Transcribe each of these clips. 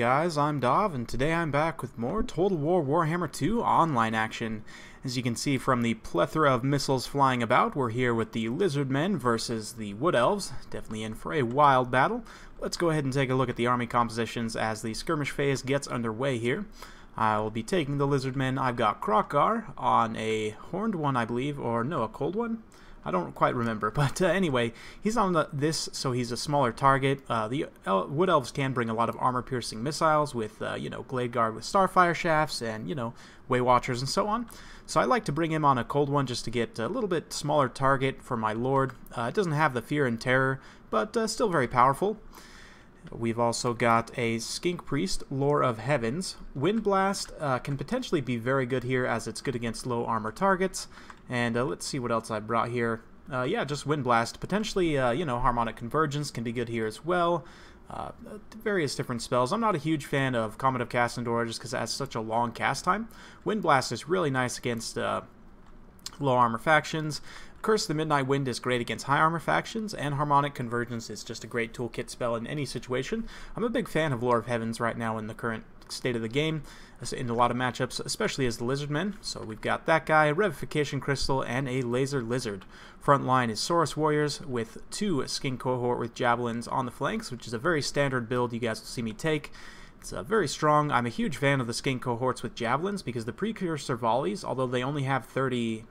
guys, I'm Dov, and today I'm back with more Total War Warhammer 2 online action. As you can see from the plethora of missiles flying about, we're here with the Lizardmen versus the Wood Elves, definitely in for a wild battle. Let's go ahead and take a look at the army compositions as the skirmish phase gets underway here. I'll be taking the Lizardmen. I've got Kroq-gar on a horned one, I believe, or no, a cold one? I don't quite remember, but anyway, he's on this, so he's a smaller target. The Wood Elves can bring a lot of armor-piercing missiles with, Glade Guard with Starfire shafts and, Way Watchers and so on. So I like to bring him on a cold one just to get a little bit smaller target for my Lord. It doesn't have the fear and terror, but still very powerful. We've also got a Skink Priest, Lore of Heavens. Wind Blast can potentially be very good here as it's good against low armor targets. And let's see what else I brought here. Yeah, just Wind Blast. Potentially, Harmonic Convergence can be good here as well. Various different spells. I'm not a huge fan of Comet of Casandora just because it has such a long cast time. Wind Blast is really nice against low armor factions. Curse of the Midnight Wind is great against high armor factions, and Harmonic Convergence is just a great toolkit spell in any situation. I'm a big fan of Lore of Heavens right now in the current state of the game, in a lot of matchups, especially as the Lizardmen. So we've got that guy, a Revification Crystal, and a Laser Lizard. Front line is Saurus Warriors with 2 Skink Cohort with Javelins on the flanks, which is a very standard build you guys will see me take. It's very strong. I'm a huge fan of the Skink Cohorts with Javelins because the Precursor Volleys, although they only have 3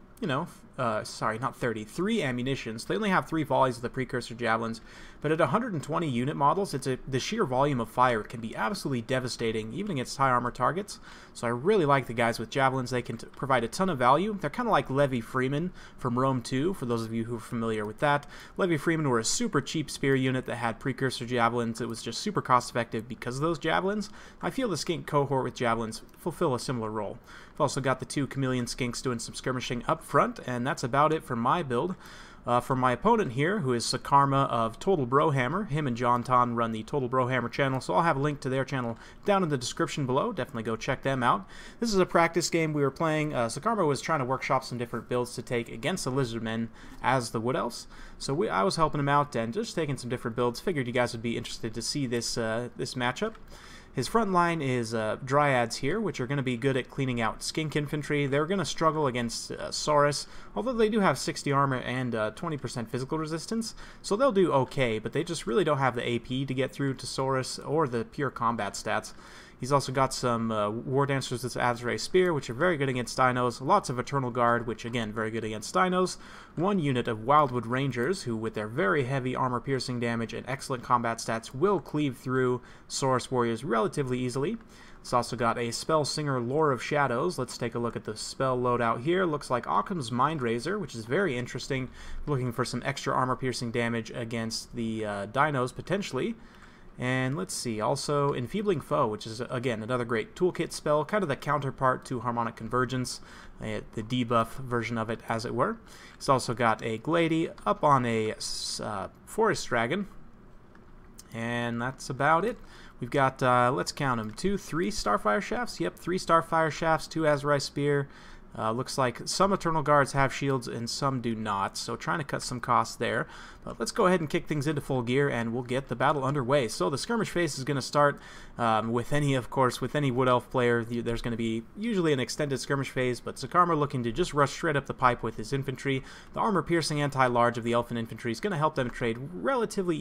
ammunitions. They only have 3 volleys of the Precursor Javelins, but at 120 unit models, the sheer volume of fire can be absolutely devastating, even against high armor targets. So I really like the guys with Javelins. They can provide a ton of value. They're kind of like Levy Freeman from Rome 2, for those of you who are familiar with that. Levy Freeman were a super cheap spear unit that had Precursor Javelins. It was just super cost effective because of those Javelins. I feel the Skink Cohort with Javelins fulfill a similar role. I've also got the 2 Chameleon Skinks doing some skirmishing up front, and that's about it for my build. For my opponent here, who is Sakarma of Total Brohammer, him and John Ton run the Total Brohammer channel, so I'll have a link to their channel down in the description below. Definitely go check them out. This is a practice game we were playing. Sakarma was trying to workshop some different builds to take against the Lizardmen as the Wood Elves, so I was helping him out and just taking some different builds. Figured you guys would be interested to see this matchup. His front line is Dryads here, which are going to be good at cleaning out Skink Infantry. They're going to struggle against Saurus, although they do have 60 armor and 20% physical resistance, so they'll do okay, but they just really don't have the AP to get through to Saurus or the pure combat stats. He's also got some War Dancers with Azrae Spear, which are very good against dinos. Lots of Eternal Guard, which again, very good against dinos. 1 unit of Wildwood Rangers, who with their very heavy armor-piercing damage and excellent combat stats will cleave through Saurus Warriors relatively easily. It's also got a Spell Singer Lore of Shadows. Let's take a look at the spell loadout here. Looks like Occam's Mind Razor, which is very interesting. Looking for some extra armor-piercing damage against the dinos, potentially. And let's see, also Enfeebling Foe, which is, again, another great toolkit spell, kind of the counterpart to Harmonic Convergence, the debuff version of it, as it were. It's also got a Glady up on a Forest Dragon, and that's about it. We've got, let's count them, 2, 3 Starfire Shafts. Yep, 3 Starfire Shafts, 2 Azrae Spear. Looks like some Eternal Guards have shields and some do not, so trying to cut some costs there. But let's go ahead and kick things into full gear and we'll get the battle underway. So the skirmish phase is going to start with any Wood Elf player. There's going to be usually an extended skirmish phase, but Sakarma looking to just rush straight up the pipe with his infantry. The armor-piercing anti-large of the Elfin infantry is going to help them trade relatively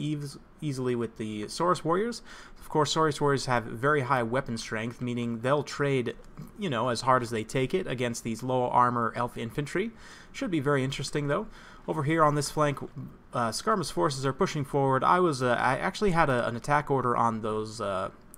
easily with the Saurus Warriors. Of course, Saurus Warriors have very high weapon strength, meaning they'll trade, as hard as they take it against these low armor elf infantry. Should be very interesting though. Over here on this flank, Sakarma's forces are pushing forward. I actually had an attack order on those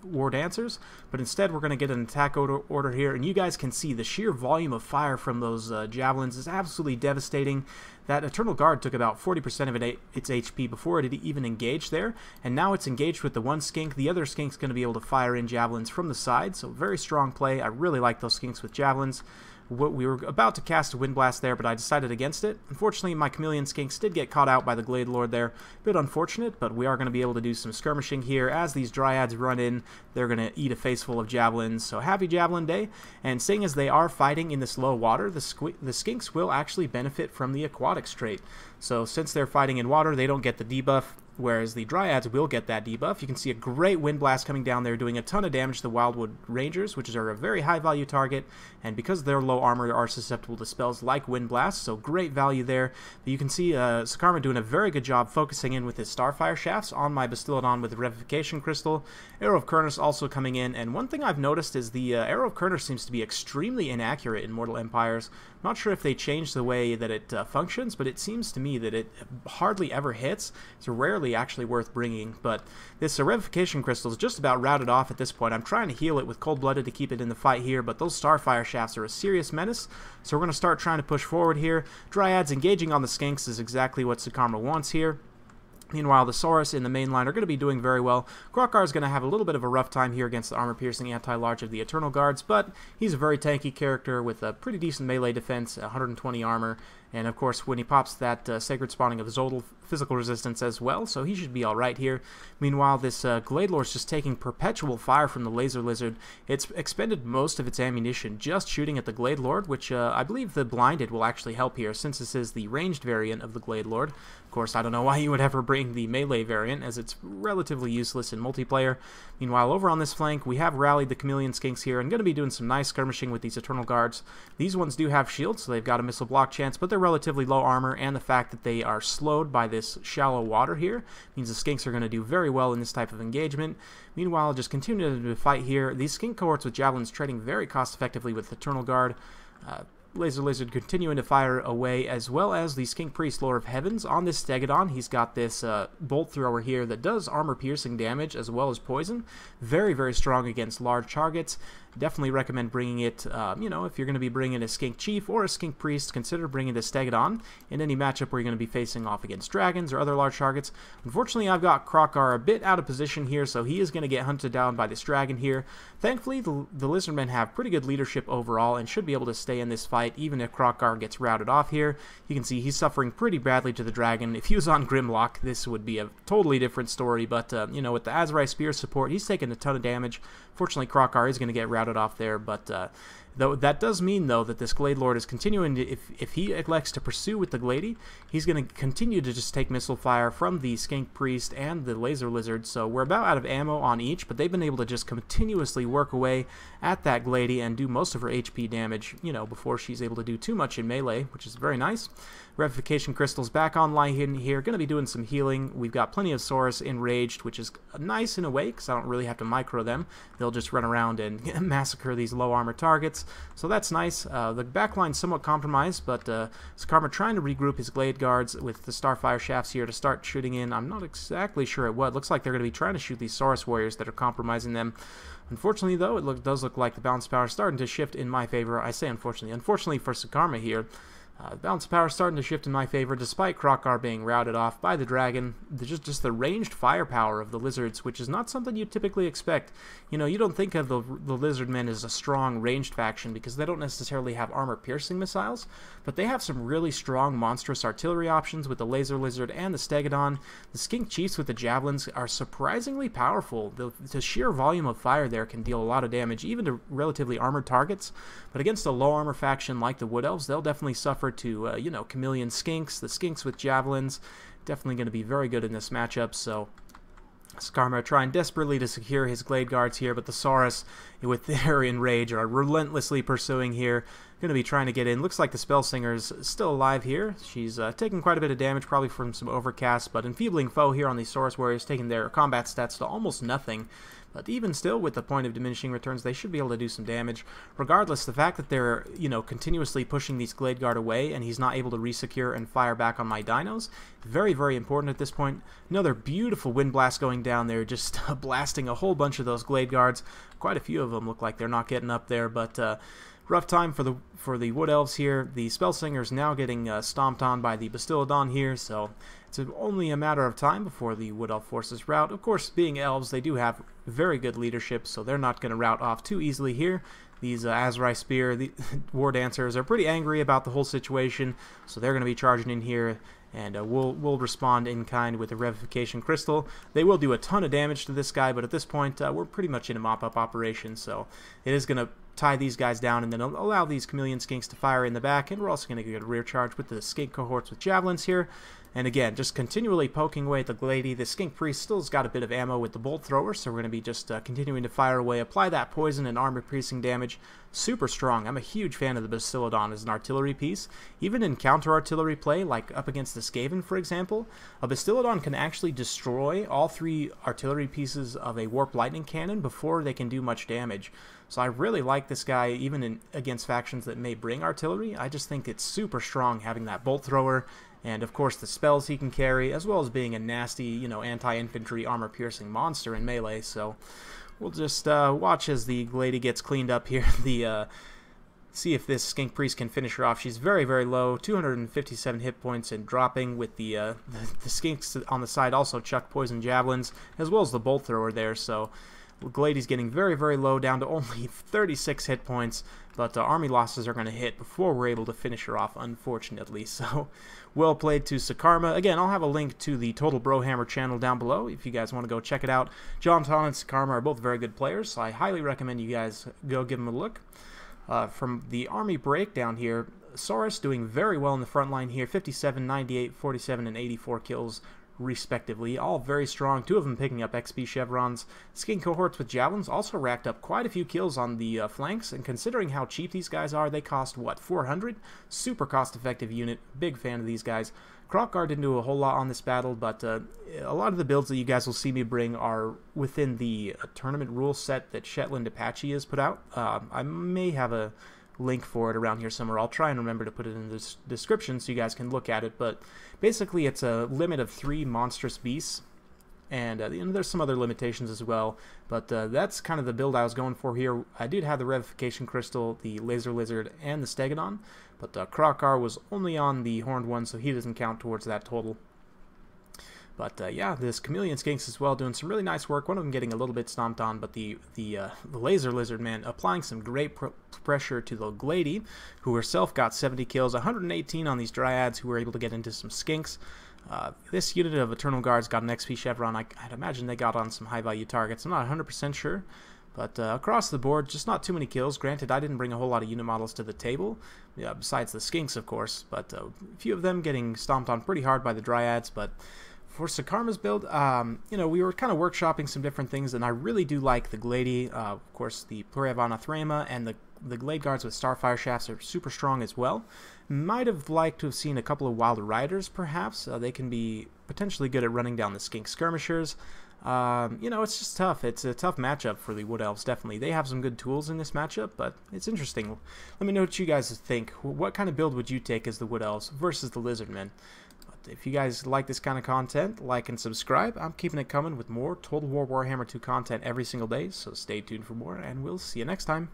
War Dancers, but instead we're going to get an attack order here, and you guys can see the sheer volume of fire from those Javelins is absolutely devastating. That Eternal Guard took about 40% of its HP before it had even engaged there, and now it's engaged with the one Skink. The other Skink's going to be able to fire in Javelins from the side, so very strong play. I really like those Skinks with Javelins. We were about to cast a Wind Blast there, but I decided against it. Unfortunately, my Chameleon Skinks did get caught out by the Glade Lord there. A bit unfortunate, but we are going to be able to do some skirmishing here. As these Dryads run in, they're going to eat a face full of Javelins, so happy Javelin Day. And seeing as they are fighting in this low water, the Skinks will actually benefit from the Aquatics trait. So since they're fighting in water, they don't get the debuff. whereas the Dryads will get that debuff. You can see a great Wind Blast coming down there, doing a ton of damage to the Wildwood Rangers, which are a very high value target, and because they're low armor, are susceptible to spells like Wind Blast, so great value there. But you can see Sakarma doing a very good job focusing in with his Starfire Shafts on my Bastiladon with the Revivification Crystal. Arrow of Kurnus also coming in, and one thing I've noticed is the Arrow of Kurnus seems to be extremely inaccurate in Mortal Empires. Not sure if they changed the way that it functions, but it seems to me that it hardly ever hits. It's rarely actually worth bringing, but this Revivification Crystal is just about routed off at this point. I'm trying to heal it with Cold-Blooded to keep it in the fight here, but those Starfire Shafts are a serious menace, so we're going to start trying to push forward here. Dryads engaging on the Skinks is exactly what Sakarma wants here. Meanwhile, the Saurus in the main line are going to be doing very well. Kroq-gar is going to have a little bit of a rough time here against the armor-piercing anti-large of the Eternal Guards, but he's a very tanky character with a pretty decent melee defense, 120 armor, and of course when he pops that Sacred Spawning of Zodal, physical resistance as well, so he should be alright here. Meanwhile, this Gladelore is just taking perpetual fire from the Laser Lizard. It's expended most of its ammunition just shooting at the Gladelord, which I believe the Blinded will actually help here, since this is the ranged variant of the Gladelord. Of course, I don't know why you would ever bring the melee variant, as it's relatively useless in multiplayer. Meanwhile, over on this flank, we have rallied the Chameleon Skinks here, and going to be doing some nice skirmishing with these Eternal Guards. These ones do have shields, so they've got a missile block chance, but they're relatively low armor, and the fact that they are slowed by this shallow water here means the Skinks are going to do very well in this type of engagement. Meanwhile, just continuing to fight here. These Skink cohorts with Javelins trading very cost effectively with Eternal Guard. Laser Lizard continuing to fire away, as well as the Skink Priest, Lord of Heavens. On this Stegodon, he's got this bolt thrower here that does armor-piercing damage as well as poison. Very, very strong against large targets. Definitely recommend bringing it, you know, if you're going to be bringing a Skink Chief or a Skink Priest, consider bringing the Stegodon in any matchup where you're going to be facing off against dragons or other large targets. Unfortunately, I've got Kroq-gar a bit out of position here, so he is going to get hunted down by this dragon here. Thankfully, the Lizardmen have pretty good leadership overall and should be able to stay in this fight, even if Kroq-gar gets routed off here. You can see he's suffering pretty badly to the dragon. If he was on Grimlock, this would be a totally different story, but, you know, with the Azurai Spear support, he's taking a ton of damage. Fortunately, Kroq-gar is going to get routed off there, but though that does mean, though, that this Gladelord is continuing to, if he elects to pursue with the Glady, he's going to continue to just take missile fire from the Skink Priest and the Laser Lizard, so we're about out of ammo on each, but they've been able to just continuously work away at that Glady and do most of her HP damage, you know, before she's able to do too much in melee, which is very nice. Revivification Crystal's back online here, going to be doing some healing. We've got plenty of Saurus enraged, which is nice in a way, because I don't really have to micro them. They'll just run around and massacre these low armor targets, so that's nice. The backline's somewhat compromised, but Sakarma trying to regroup his Glade Guards with the Starfire Shafts here to start shooting in. I'm not exactly sure at what. Looks like they're going to be trying to shoot these Saurus Warriors that are compromising them. Unfortunately, though, it does look like the balance power is starting to shift in my favor. I say unfortunately. Unfortunately for Sakarma here, balance of power starting to shift in my favor, despite Kroq-gar being routed off by the dragon. Just the ranged firepower of the lizards, which is not something you typically expect. You know, you don't think of the lizardmen as a strong ranged faction because they don't necessarily have armor-piercing missiles, but they have some really strong monstrous artillery options with the Laser Lizard and the Stegodon. The Skink Chiefs with the Javelins are surprisingly powerful. The sheer volume of fire there can deal a lot of damage, even to relatively armored targets, but against a low armor faction like the Wood Elves, they'll definitely suffer to, you know, Chameleon Skinks. The Skinks with Javelins, definitely going to be very good in this matchup, so Sakarma trying desperately to secure his Glade Guards here, but the Saurus, with their enrage, are relentlessly pursuing here. Going to be trying to get in. Looks like the Spellsinger's still alive here. She's taking quite a bit of damage, probably from some overcast, but Enfeebling Foe here on these Saurus Warriors, taking their combat stats to almost nothing. But even still, with the point of diminishing returns, they should be able to do some damage. Regardless, the fact that they're, you know, continuously pushing these Glade Guard away and he's not able to resecure and fire back on my dinos, very, very important at this point. Another beautiful Wind Blast going down there, just blasting a whole bunch of those Glade Guards. Quite a few of them look like they're not getting up there, but rough time for the Wood Elves here. The Spellsinger's now getting stomped on by the Bastiladon here, so it's only a matter of time before the Wood Elf forces rout. Of course, being elves, they do have very good leadership, so they're not going to rout off too easily here. These Azurai Spear, the War Dancers, are pretty angry about the whole situation, so they're going to be charging in here, and we'll respond in kind with the Revivification Crystal. They will do a ton of damage to this guy, but at this point, we're pretty much in a mop-up operation, so it is going to tie these guys down and then allow these Chameleon Skinks to fire in the back, and we're also going to get a rear charge with the Skink cohorts with Javelins here. And again, just continually poking away at the Glady. The Skink Priest still's got a bit of ammo with the bolt thrower, so we're going to be just continuing to fire away, apply that poison and armor-piercing damage. Super strong. I'm a huge fan of the Bastiladon as an artillery piece. Even in counter-artillery play, like up against the Skaven, for example, a Bastiladon can actually destroy all 3 artillery pieces of a Warp Lightning Cannon before they can do much damage. So I really like this guy, even against factions that may bring artillery. I just think it's super strong having that bolt thrower, and of course the spells he can carry, as well as being a nasty, you know, anti-infantry armor-piercing monster in melee. So we'll just watch as the Glady gets cleaned up here. See if this Skink Priest can finish her off. She's very, very low, 257 hit points, and dropping with the Skinks on the side also chuck poison javelins, as well as the bolt thrower there. So Glady's getting very, very low, down to only 36 hit points, but army losses are going to hit before we're able to finish her off, unfortunately. So well played to Sakarma. Again, I'll have a link to the Total Brohammer channel down below if you guys want to go check it out. John Ton and Sakarma are both very good players, so I highly recommend you guys go give them a look. From the army breakdown here, Saurus doing very well in the front line here, 57, 98, 47, and 84 kills respectively, all very strong, 2 of them picking up XP chevrons. Skink cohorts with javelins also racked up quite a few kills on the flanks, and considering how cheap these guys are, they cost, what, 400? Super cost-effective unit, big fan of these guys. Kroq-gar didn't do a whole lot on this battle, but a lot of the builds that you guys will see me bring are within the tournament rule set that Shetland Apache has put out. I may have a link for it around here somewhere. I'll try and remember to put it in the description so you guys can look at it, but basically it's a limit of 3 monstrous beasts, and you know, there's some other limitations as well, but that's kind of the build I was going for here. I did have the Revification Crystal, the Laser Lizard, and the Stegodon, but Kroq-gar was only on the Horned one, so he doesn't count towards that total. But yeah, this Chameleon Skinks as well doing some really nice work. One of them getting a little bit stomped on, but the Laser Lizard, man, applying some great pressure to the Glady, who herself got 70 kills, 118 on these Dryads, who were able to get into some Skinks. This unit of Eternal Guards got an XP chevron. I'd imagine they got on some high-value targets. I'm not 100% sure. But across the board, just not too many kills. Granted, I didn't bring a whole lot of unit models to the table, besides the Skinks, of course. But a few of them getting stomped on pretty hard by the Dryads. But for Sakarma's build, you know, we were kind of workshopping some different things, and I really do like the Glady. Of course, the Pluriavanathrema and the Glade Guards with Starfire Shafts are super strong as well. Might have liked to have seen a couple of Wild Riders, perhaps. They can be potentially good at running down the Skink Skirmishers. You know, it's just tough. It's a tough matchup for the Wood Elves, definitely. They have some good tools in this matchup, but it's interesting. Let me know what you guys think. What kind of build would you take as the Wood Elves versus the Lizardmen? But if you guys like this kind of content, like and subscribe. I'm keeping it coming with more Total War Warhammer 2 content every single day, so stay tuned for more, and we'll see you next time.